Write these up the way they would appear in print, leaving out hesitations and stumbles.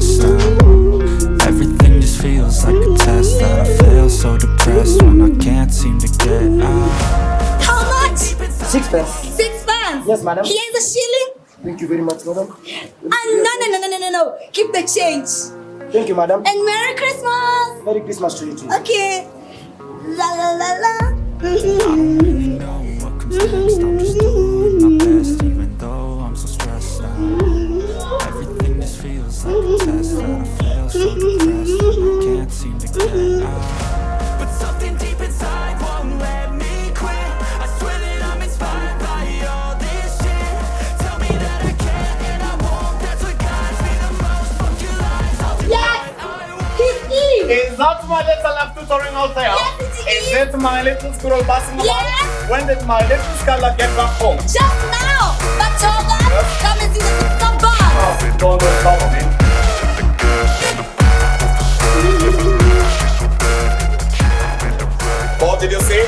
stressed out. Everything just feels like a test that I fail, so depressed when I can't seem to get out. How much? 6 pence. 6 pounds? Yes, madam. Here's a shilling. Thank you very much, madam. No. Keep the change. Thank you, madam. And Merry Christmas. Merry Christmas to you too. Okay. La la la la. I don't really know what comes next. I'm just doing my best, even though I'm so stressed out. Everything just feels like a test that I fail, so depressed when I can't seem to get out. But something deep inside won't let me quit. I swear that I'm inspired by all this shit. Tell me that I can and I won't. That's what guides me the most. Fuck your lies. Yes! He's in! Is that my little left tutoring out there? Yes, it is. Is it my little squirrel passing along? Yes. When did my little scholar get back home? Just now! But Toba, come and see the pizza bar! Oh, don't trouble me. What did you say?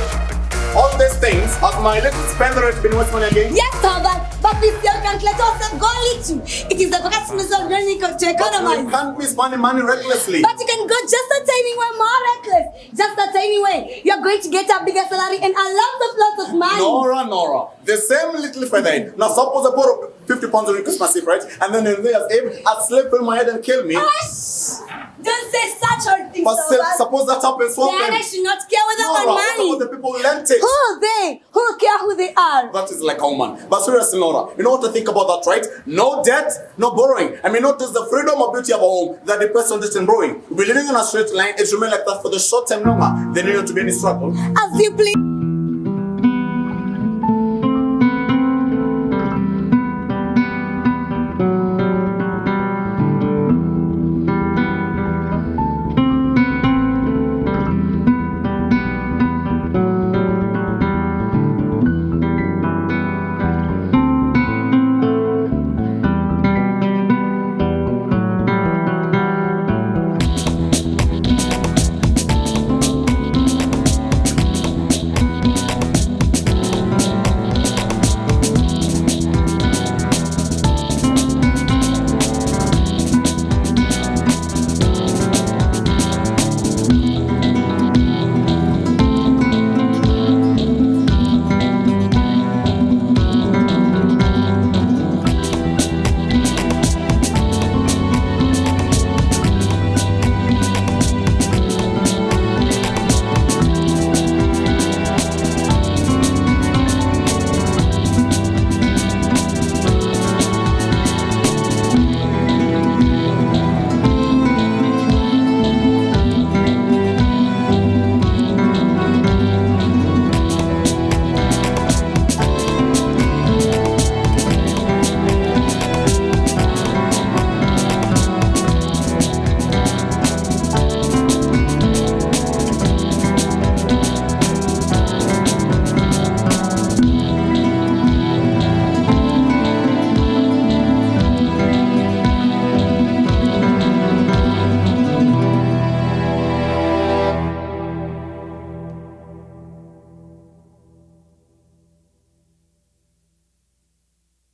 All these things, has my little spender been with me again? Yes, Toba, but we still can't let ourselves go little. It is the Christmas of learning to But you economize. can't be spending money recklessly. But you can go just a tiny way more reckless. Just a tiny way. You're going to get a bigger salary and a lots of money. Nora, the same little feather. Now suppose I put 50 pounds on Christmas Eve, right? And then in New Year's Eve, I slip in my head and kill me. Hush! Don't say such a thing, But still, Toba. suppose that happens one Yeah, time. I should not care with our Nora, money. what about the people who lent it? Who are they? Who care who they are? That is like a woman. But seriously, Nora, you know what I think about that, right? No debt, no borrowing. I mean, notice the freedom or beauty of a home that the person isn't borrowing. We'll be living on a straight line. It remain like that for the short term longer. Then you need to be any struggle. As you please.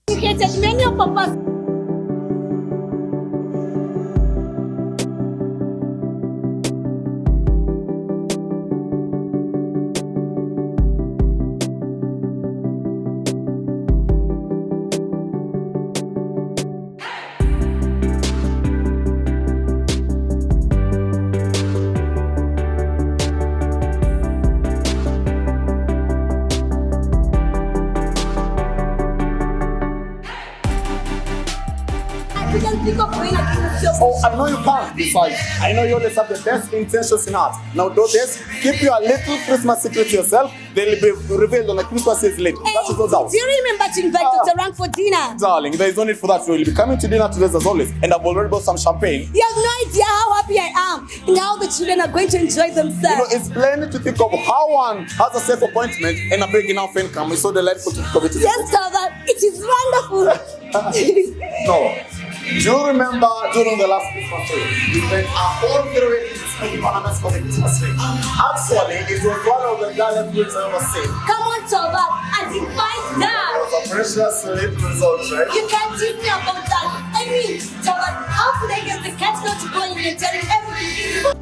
Educated many of us. We can think of going against yourself. Oh, I know you can't. Besides, I know you always have the best intentions in heart. Now do this. Keep your little Christmas secret to yourself. They'll be revealed on the Christmas Eve late. Hey, that is no doubt. do you remember to invite Dr. Rank for dinner? Darling, there is no need for that. We will be coming to dinner today as always. And I've already bought some champagne. You have no idea how happy I am and how the children are going to enjoy themselves. You know, it's plenty to think of how one has a safe appointment and a big enough income. It's so delightful to think of it. Yes, Father, it is wonderful. No. Do you remember during the last Christmas tree, we spent a whole 3 weeks making ornaments for the Christmas tree? Actually, it was one of the gallon fruits I ever seen. Come on, Toba, I define that. It was a precious little result, right? You can't teach me about that. I mean, Toba, how could they get the cat not to go in and tell you everything.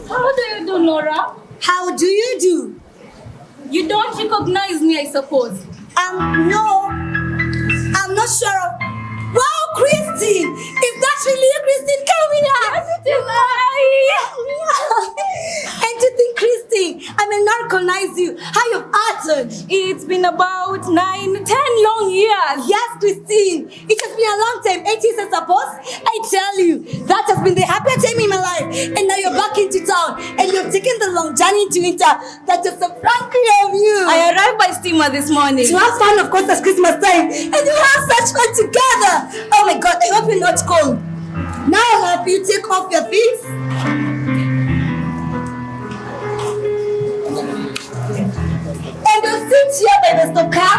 How do you do, Nora? How do you do? You don't recognize me, I suppose. No, I'm not sure of. Wow, Christine! Is that really you, Christine? Coming out? Yes, it is And to think, Christine, I may not recognize you. How you've altered. It's been about 9-10 long years. Yes, Christine. It has been a long time. 8 years, I suppose. I tell you, that has been the happiest time in my life. And now you're back into town. And you've taken the long journey into winter. That is so frankly of you. I arrived by steamer this morning. To have fun, of course, it's Christmas time. And you have such fun together. Oh my God, I hope you're not cold. Now I'll help you take off your things. And you'll sit here by the stove car.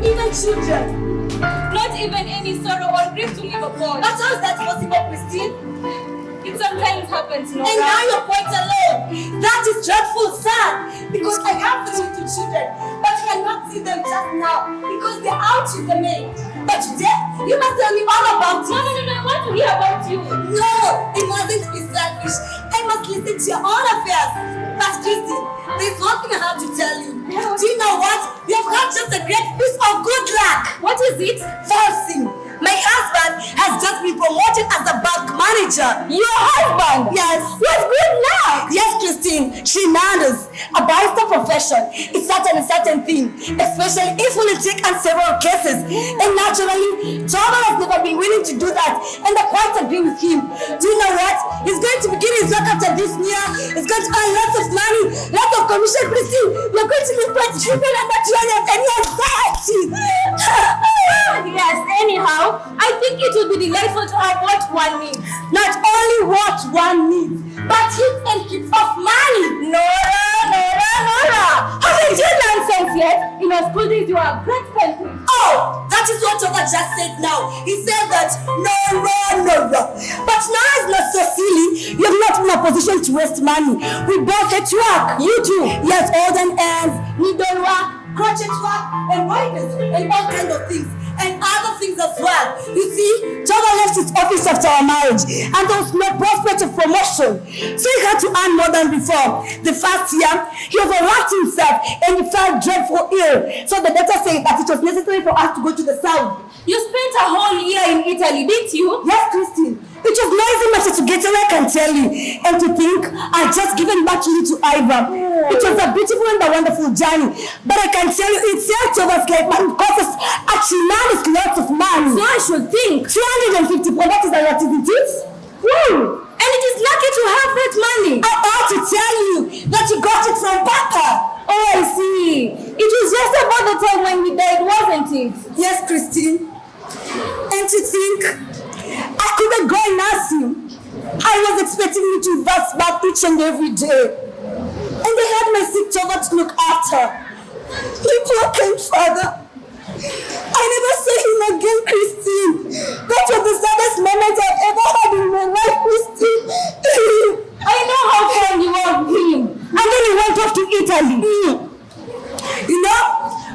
Even children. Not even any sorrow or grief to live upon. But how is that possible, Christine? It sometimes happens, Nora. And now you're quite alone. That is dreadful, sad. Because I have 2 little children, but I cannot see them just now because they're out with the maid. But today, you must tell me all about it. No, I want to hear about you. No, it mustn't be selfish. I must listen to your own affairs. But Christine, there's one thing I have to tell you. Do you know what? You have got just a great piece of good luck. What is it? Falsing. My husband has just been promoted as a bank manager. Your husband? Yes. What good luck? Yes, Christine. She matters. A barrister profession is such a certain thing, especially if we take on several cases. And naturally, Thomas has never been willing to do that. And I quite agree with him. Do you know what? He's going to begin his work after this year. He's going to earn lots of money, lots of commission. Christine, you're going to live quite stupid and not to have any anxiety. Yes, anyhow, I think it would be delightful to have what one needs. Not only what one needs, but heat and heat of money. Nora! Haven't you nonsense yet? In our school days, you are a great country. Oh, that is what Thomas just said now. He said that no. But now it's not so silly. You're not in a position to waste money. We both hate work. You too. Yes, old and ends, needle work, crochet work, and writers, and all kinds of things. And other things as well. You see, Thomas left his office after our marriage, and there was no prospect of promotion. So he had to earn more than before. The first year, he overworked himself and he felt dreadful ill. So the doctor said that it was necessary for us to go to the south. You spent a whole year in Italy, didn't you? Yes, Christine. It was no easy matter to get away, I can tell you. And to think I just given back to you to Ivan. It was a beautiful and a wonderful journey. But I can tell you, it saved Thomas like man costs actually managed lots of money. So I should think. 350 pounds, that is a lot, isn't it? Woo! And it is lucky to have that money. I ought to tell you that you got it from Papa. Oh, I see. It was just about the time when he died, wasn't it? Yes, Christine. And to think, I couldn't go and ask you. I was expecting you to invest back each and every day. And they had my sick child to look after. You poor kind father. I never saw him again, Christine. That was the saddest moment I've ever had in my life, Christine. I know how fond you are of him. And then he went off to Italy. You know,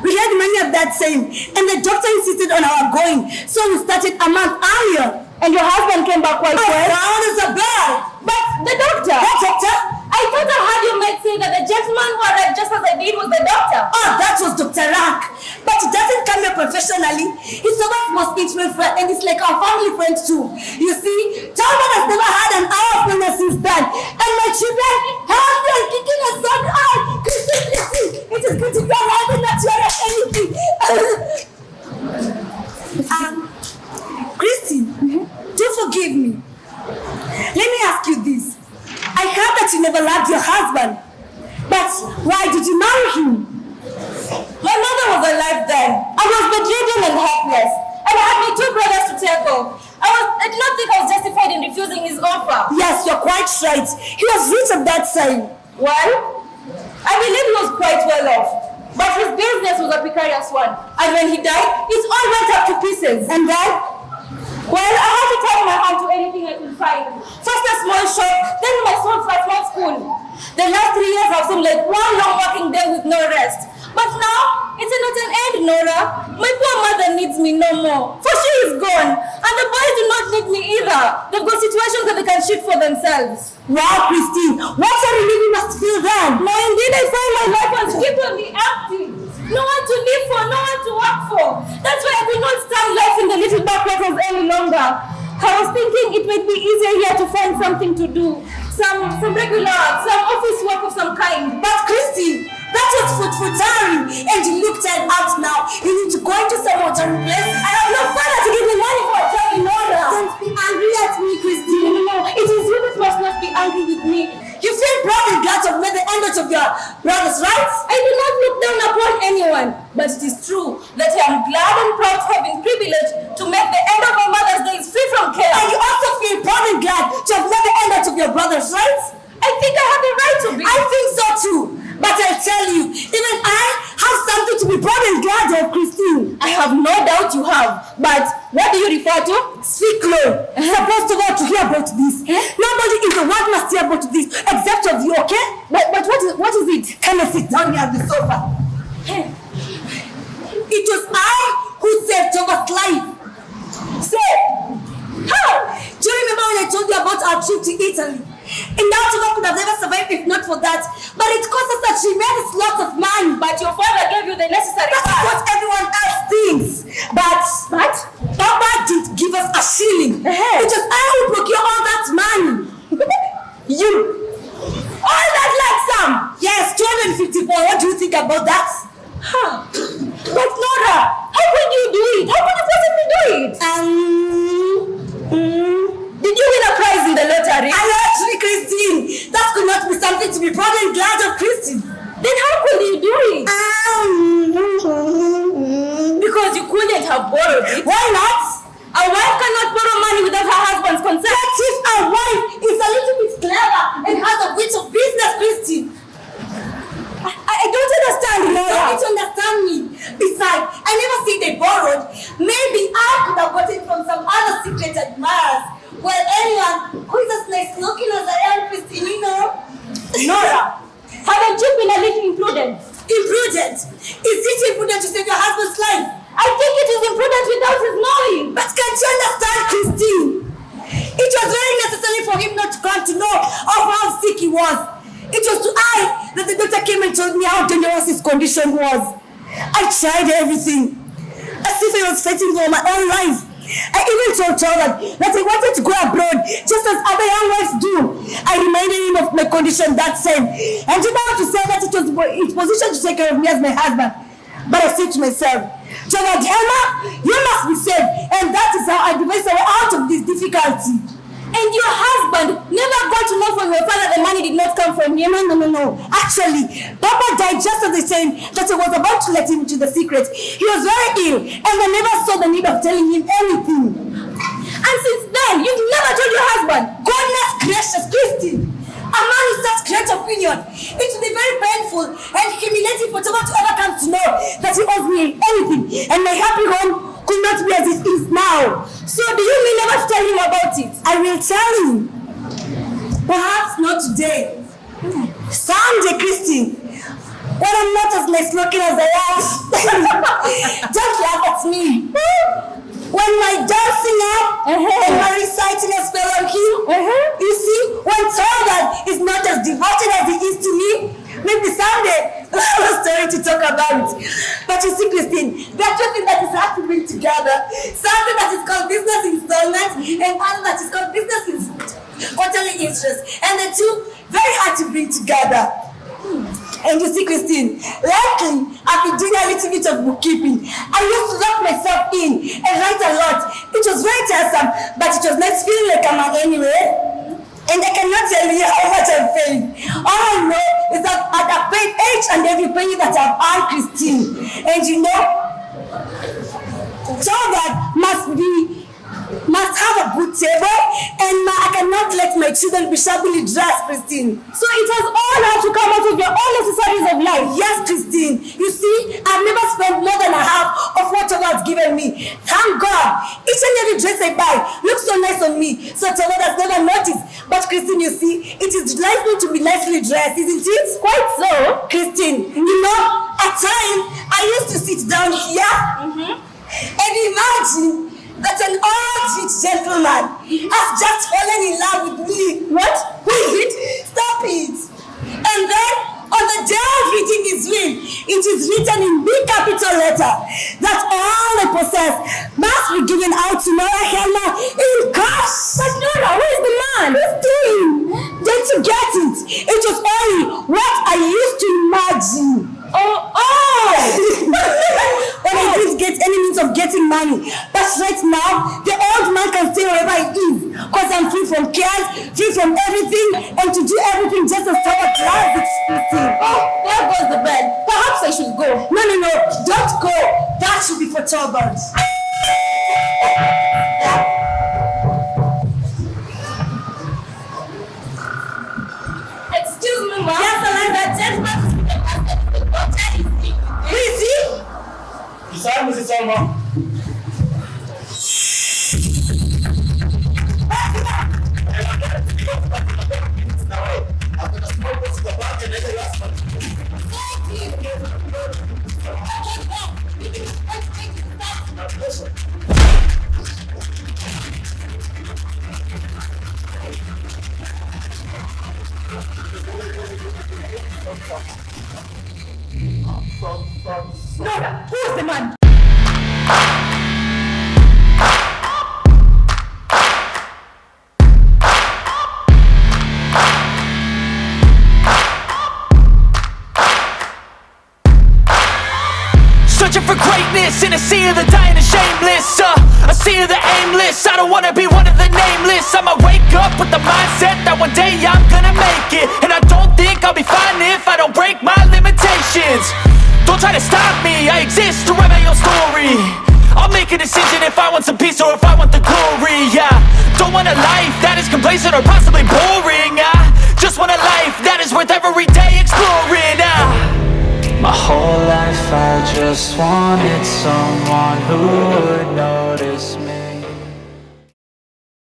we had money at that time, and the doctor insisted on our going, so we started a month earlier. And your husband came back quite well. Brown as a bear. But the doctor. What doctor? I I thought I heard you might say that the gentleman who arrived just as I did was the doctor. Oh, that was Dr. Rank. But he doesn't come here professionally. He's someone's most intimate friend, and it's like our family friend too. You see, Talbot has never had an hour of illness since then. And my children, healthy and kicking and so hard. Christine, it is good to be around and not hear anything. Christine, do forgive me. Let me ask you this. I heard that you never loved your husband. But why did you marry him? My mother was alive then. I was bedridden and helpless. And I had my 2 brothers to take off. I did not think I was justified in refusing his offer. Yes, you're quite right. He was rich at that time. Well, I believe he was quite well off. But his business was a precarious one. And when he died, it all went up to pieces. And then? Well, I had to turn my hand to anything I could find. First a small shop, then my son for a small school. The last 3 years have seemed like one long working day with no rest. But now, it's not an end, Nora. My poor mother needs me no more, for she is gone. And the boys do not need me either. They've got situations that they can shift for themselves. Wow, Christine, what a relief you must feel then. No, indeed, I find my life was completely empty. No one to live for, no one to work for. That's why I could not stand life in the little backwaters any longer. I was thinking it might be easier here to find something to do. Some regular, some office work of some kind. But Christine, that was foot-footery, and you look tired out now. You need to go into some watering place. I have no father to give me money for a job in order. Don't be angry at me, Christine. No, it is you that must not be angry with me. You feel proud and glad to have made the end of your brothers, right? I do not look down upon anyone, but it is true that I am glad and proud to have been privileged to make the end of my mother's days free from care. And you also feel proud and glad to have made the end of your brothers, right? I think I have the right to be. I think so too. But I tell you, even I have something to be proud and glad of, Christine. I have no doubt you have. But what do you refer to? Speak low. Supposed to go to hear about this. Nobody in the world must hear about this except of you, okay? But what is it? Come and sit down here on the sofa. It was I who saved Thomas' life. Say, how? Do you remember when I told you about our trip to Italy? And now Tova could have never survived if not for that. But it cost us a tremendous lot of money. But your father gave you the necessary That's funds. what everyone else thinks. But Papa didn't give us a shilling. It was I who procured all that money. You. All that like some. Yes, 254. What do you think about that? But Nora, how could you do it? How could you possibly do it? Did you win a prize in the lottery? Actually, Christine, that could not be something to be proud and glad of, Christine. Then how could you do it? Because you couldn't have borrowed it. Why not? A wife cannot borrow money without her husband's consent. What if a wife is a little bit clever and has a bit of business, Christine? I don't understand, Laura. You need to understand me. Besides, I never say they borrowed. Maybe I could have got it from some other secret admirers. Well, anyone who is as nice looking as I am, Christine, you know. Nora, haven't you been a little imprudent? Imprudent? Is it imprudent to save your husband's life? I think it is imprudent without his knowing. But can't you understand, Christine? It was very necessary for him not to come to know of how sick he was. It was to I that the doctor came and told me how dangerous his condition was. I tried everything, as if I was fighting for my own life. I even told Charlotte that I wanted to go abroad, just as other young wives do. I reminded him of my condition that time, and he wanted to say that it was his position to take care of me as my husband. But I said to myself, Charlotte, Emma, you must be saved, and that is how I devised a way out of this difficulty. And your husband never got to know from your father the money did not come from him? No. Actually, Papa died just at the time that I was about to let him into the secret. He was very ill, and I never saw the need of telling him anything. And since then, you've never told your husband? Goodness gracious, Christine! A man with such great opinion, it will be very painful and humiliating for someone to ever come to know that he owes me anything, and my happy home could not be as it is now. So do you mean never to tell him about it? I will tell him. Perhaps not today. Someday, Christine. When I'm not as nice looking as I am. Don't laugh at me. When my dancing up and my reciting a spell on him, you see, when Todd God is not as devoted as he is to me. Maybe someday we'll have a story to talk about. But you see, Christine, there are two things that is hard to bring together. Something that is called business installment and other that is called business quarterly interest. And the two, very hard to bring together. And you see, Christine, lately I've been doing a little bit of bookkeeping. I used to lock myself in and write a lot. It was very tiresome, but it was nice feeling like I'm anyway. And I cannot tell you how much I've paid. All I know is that I've paid each and every penny that I've earned, Christine. And you know, so that must have a good table, and I cannot let my children be shabbily dressed, Christine. So it has all had to come out of your own necessities of life. Yes, Christine. You see, I've never spent more than a half of what God has given me. Thank God. Each and every dress I buy looks so nice on me, so God has never noticed. But Christine, you see, it is delightful to be nicely dressed, isn't it? Quite so. Christine, you know, at times, I used to sit down here and imagine that an old rich gentleman has just fallen in love with me. What? Who is it? Stop it. And then, on the day of reading his will, it is written in big capital letter that all I possess must be given out to Nora Helma in cash. But Nora, who is the man? Christine. Then to get it, it was only what I used to imagine. When I didn't get any means of getting money. But right now, the old man can stay wherever he is. Because I'm free from cares, free from everything, and to do everything just as Papa plans it. Oh, there goes the bed. Perhaps I should go. No, don't go. That should be for turbans. Excuse me, ma'am. Yes, I like that gentleman. Who is he? Sorry, Mrs. Salma. Nora, who is the man? Searching for greatness in a sea of the dying and shameless, a sea of the aimless. I don't wanna be one of the nameless. I'ma wake up with the mindset that one day I'm gonna make it. And I don't think I'll be fine if I don't break my limitations. Don't try to stop me, I exist to write my own story. I'll make a decision if I want some peace or if I want the glory. Yeah, don't want a life that is complacent or possibly boring. I just want a life that is worth every day exploring. My whole life I just wanted someone who would notice me.